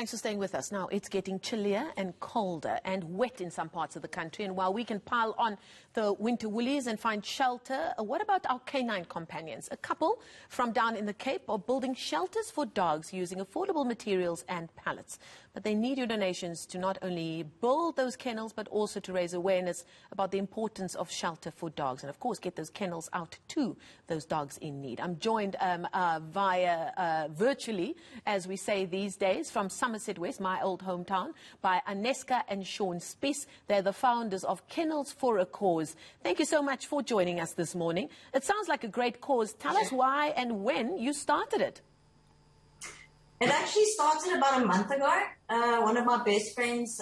Thanks for staying with us. Now, it's getting chillier and colder and wet in some parts of the country. And while we can pile on the winter woolies and find shelter, what about our canine companions? A couple from down in the Cape are building shelters for dogs using affordable materials and pallets. But they need your donations to not only build those kennels, but also to raise awareness about the importance of shelter for dogs. And, of course, get those kennels out to those dogs in need. I'm joined via virtually, as we say these days, from Somerset West, my old hometown, by Aneska and SHAUN SPIES. They're the founders of Kennels for a Cause. Thank you so much for joining us this morning. It sounds like a great cause. Tell us why and when you started it. It actually started about a month ago. One of my best friends,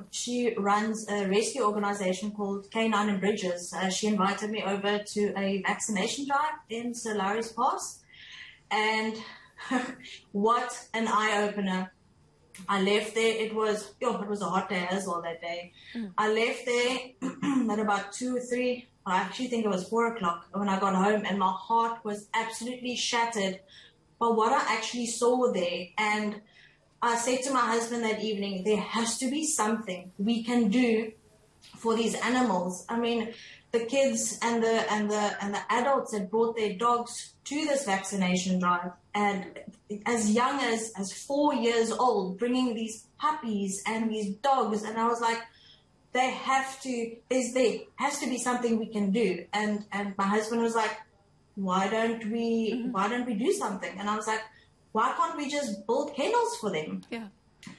she runs a rescue organization called Canine and Bridges. She invited me over to a vaccination drive in Sir Lowry's Pass. And what an eye-opener. I left there. It was a hot day as well that day. I left there at about 2 or 3. I actually think it was 4 o'clock when I got home, and my heart was absolutely shattered by what I actually saw there. And I said to my husband that evening, there has to be something we can do for these animals. I mean, the kids and the adults had brought their dogs to this vaccination drive, and as young as 4 years old, bringing these puppies and these dogs, and I was like, there has to be something we can do. And my husband was like, why don't we do something? And I was like, why can't we just build kennels for them? Yeah.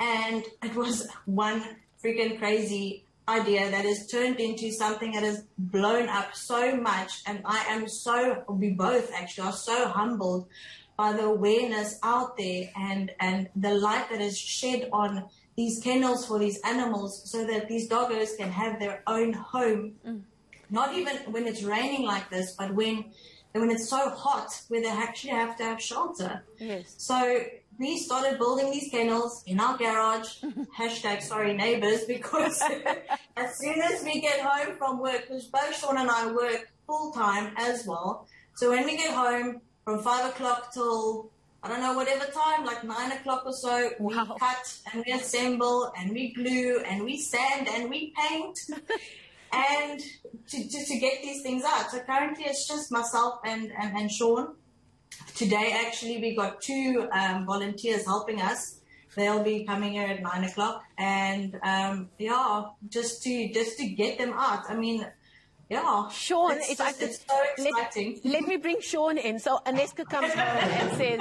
And it was one freaking crazy idea that has turned into something that has blown up so much. And we both actually are so humbled by the awareness out there and the light that is shed on these kennels for these animals, so that these doggos can have their own home. Not even when it's raining like this, but when it's so hot, where they actually have to have shelter. Yes. So we started building these kennels in our garage, #sorry neighbors, because as soon as we get home from work, because both SHAUN and I work full time as well. So when we get home from 5 o'clock till, I don't know, whatever time, like 9 o'clock or so, we cut and we assemble and we glue and we sand and we paint. And to get these things out. So currently it's just myself and SHAUN. Today, actually, we got 2 volunteers helping us. They'll be coming here at 9 o'clock. And, just to get them out. I mean, yeah. SHAUN, it's so exciting. Let me bring SHAUN in. So Aneska comes home and says,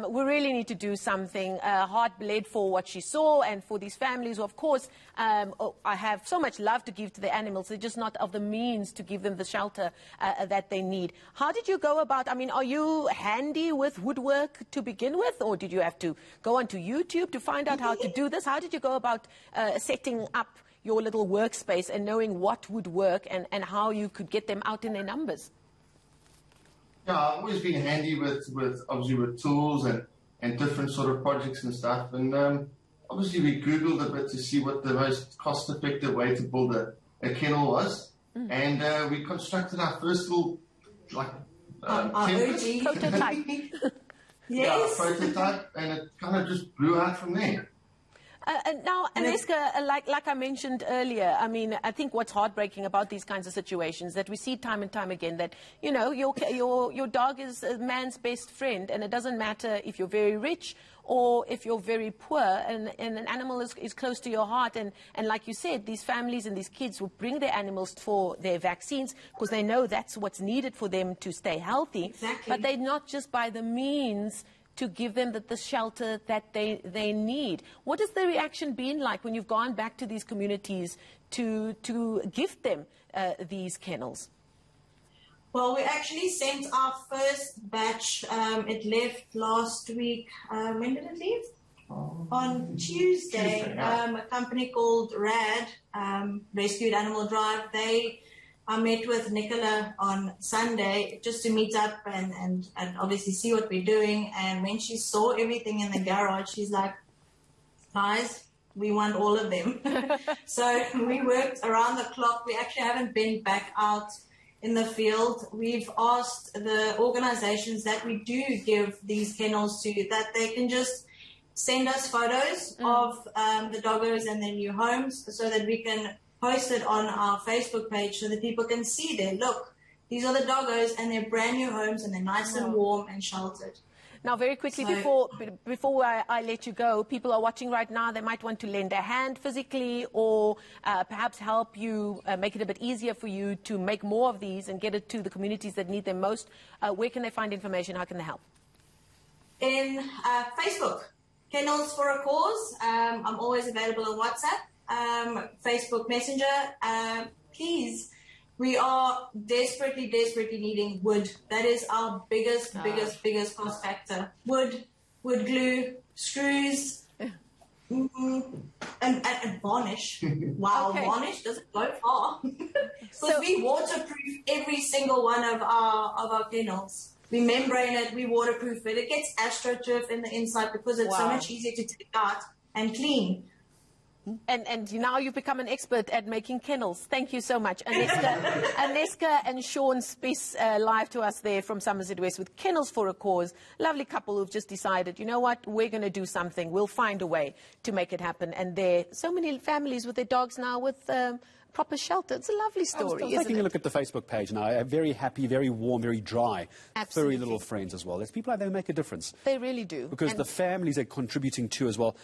we really need to do something. Heart bled for what she saw and for these families who, of course, I have so much love to give to the animals. They're just not of the means to give them the shelter that they need. How did you go about, I mean, are you handy with woodwork to begin with, or did you have to go onto YouTube to find out how to do this? How did you go about setting up your little workspace and knowing what would work and how you could get them out in their numbers? Yeah, I've always been handy with obviously with tools and different sort of projects and stuff. And obviously we Googled a bit to see what the most cost-effective way to build a kennel was. And we constructed our first little, template. Prototype. Yes. Yeah, prototype, and it kind of just grew out from there. Now, Aneska, like I mentioned earlier, I mean, I think what's heartbreaking about these kinds of situations that we see time and time again, that, you know, your dog is a man's best friend, and it doesn't matter if you're very rich or if you're very poor, and an animal is close to your heart. And like you said, these families and these kids will bring their animals for their vaccines because they know that's what's needed for them to stay healthy. Exactly. But they're not just by the means to give them the shelter that they need. What has the reaction been like when you've gone back to these communities to gift them these kennels? Well, we actually sent our first batch. It left last week. When did it leave? On Tuesday. Yeah. A company called RAD, Rescued Animal Drive, I met with Nicola on Sunday just to meet up and obviously see what we're doing. And when she saw everything in the garage, she's like, guys, we want all of them. So we worked around the clock. We actually haven't been back out in the field. We've asked the organizations that we do give these kennels to that they can just send us photos of the doggos and their new homes so that we can post it on our Facebook page so that people can see there. Look, these are the doggos and they're brand new homes and they're nice and warm and sheltered. Now, very quickly, before I let you go, people are watching right now. They might want to lend a hand physically or perhaps help you make it a bit easier for you to make more of these and get it to the communities that need them most. Where can they find information? How can they help? In Facebook, Kennels for a Cause. I'm always available on WhatsApp, Facebook Messenger. Please. We are desperately needing wood. That is our biggest cost factor. Wood glue, screws, and varnish. Wow, varnish doesn't go far. Because we waterproof every single one of our kennels. We membrane it, we waterproof it. It gets astroturf in the inside because it's so much easier to take out and clean. And now you've become an expert at making kennels. Thank you so much. Aneska and SHAUN SPIES live to us there from Somerset West with Kennels for a Cause. Lovely couple who've just decided, you know what, we're going to do something. We'll find a way to make it happen. And there are so many families with their dogs now with proper shelter. It's a lovely story, I was taking a look at the Facebook page now. Very happy, very warm, very dry. Furry little friends as well. There's people out there who make a difference. They really do. Because the families are contributing too as well.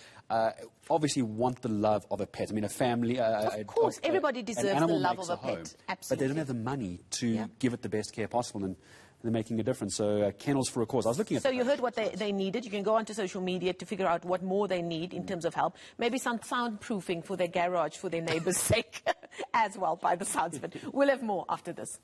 Obviously want the love of a pet. I mean, a family... of course, everybody deserves the love of a pet. Absolutely. But they don't have the money to give it the best care possible. And they're making a difference. So Kennels for a Cause. I was looking at... So you heard what they needed. You can go onto social media to figure out what more they need in terms of help. Maybe some soundproofing for their garage for their neighbours' sake as well, by the sounds of it. We'll have more after this.